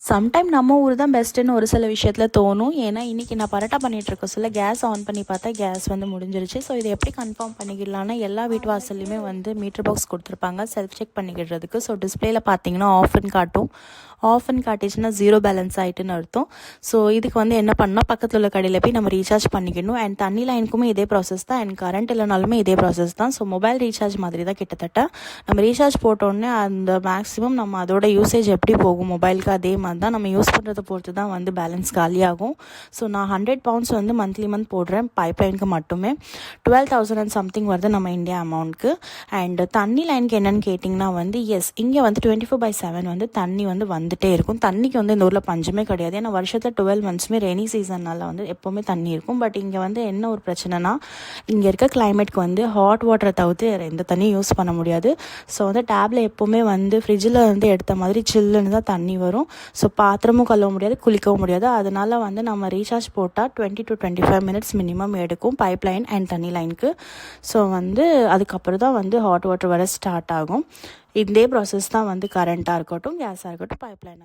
Sometime நம்ம ஊர் தான் பெஸ்ட்டுன்னு ஒரு சில விஷயத்தில் தோணும். ஏன்னா இன்றைக்கி நான் பரோட்டா பண்ணிகிட்ருக்க சொல்ல கேஸ் ஆன் பண்ணி பார்த்தா கேஸ் வந்து முடிஞ்சிருச்சு. ஸோ இதை எப்படி கன்ஃபார்ம் பண்ணிக்கலாம்னா, எல்லா வீட்டு வாசல்லையுமே வந்து மீட்டர் பாக்ஸ் கொடுத்துருப்பாங்க செல்ஃப் செக் பண்ணிக்கிறதுக்கு. ஸோ டிஸ்பிளேல பார்த்தீங்கன்னா ஆஃப்னு காட்டும். ஆஃப்னு காட்டிச்சுன்னா ஜீரோ பேலன்ஸ் ஆகிட்டுன்னு அர்த்தம். ஸோ இதுக்கு வந்து என்ன பண்ணால் பக்கத்தில் உள்ள கடையில் போய் நம்ம ரீசார்ஜ் பண்ணிக்கணும். அண்ட் தண்ணி லைனுக்குமே இதே ப்ராசஸ் தான், அண்ட் கரண்ட் இல்லைனாலுமே இதே ப்ராசஸ் தான். ஸோ மொபைல் ரீசார்ஜ் மாதிரி தான் கிட்டத்தட்ட. நம்ம ரீசார்ஜ் போட்டோடனே அந்த மேக்ஸிமம் நம்ம அதோட யூசேஜ் எப்படி போகும் மொபைலுக்கு அதே மாதிரி தான் நம்ம யூஸ் பண்ணுறதை பொறுத்து தான் வந்து பேலன்ஸ் காலியாகும். ஸோ நான் 100 pounds வந்து மந்த் போடுறேன் பைப்லைனுக்கு மட்டுமே. 12,000 and something வருது நம்ம இந்தியா அமௌண்ட்க்கு. அண்ட் தண்ணி லைனுக்கு என்னென்னு கேட்டிங்கன்னா வந்து எஸ், இங்கே வந்து 24/7 வந்து தண்ணி வந்து வந்துகிட்டே இருக்கும். தண்ணிக்கு வந்து இந்த ஊரில் பஞ்சமே கிடையாது. ஏன்னா வருஷத்தில் 12 monthsமே ரெய்னி சீசன்னால் வந்து எப்போவுமே தண்ணி இருக்கும். பட் இங்கே வந்து என்ன ஒரு பிரச்சனைனா, இங்கே இருக்க கிளைமேட்க்கு வந்து ஹாட் வாட்டரை தவிர்த்து எந்த தண்ணியும் யூஸ் பண்ண முடியாது. ஸோ வந்து டேப்பில் எப்போவுமே வந்து ஃப்ரிட்ஜில் வந்து எடுத்த மாதிரி சில்லுன்னு தான் தண்ணி வரும். ஸோ பாத்திரமும் கழுவ முடியாது, குளிக்கவும் முடியாது. அதனால வந்து நம்ம ரீசார்ஜ் போட்டால் 20 to 25 minutes மினிமம் எடுக்கும் பைப் லைன் அண்ட் தண்ணி லைனுக்கு. ஸோ வந்து அதுக்கப்புறம் தான் வந்து ஹாட் வாட்டர் வர ஸ்டார்ட் ஆகும். இதே ப்ராசஸ் தான் வந்து கரண்ட்டாக இருக்கட்டும், கேஸாக இருக்கட்டும், பைப் லைனாக இருக்கட்டும்.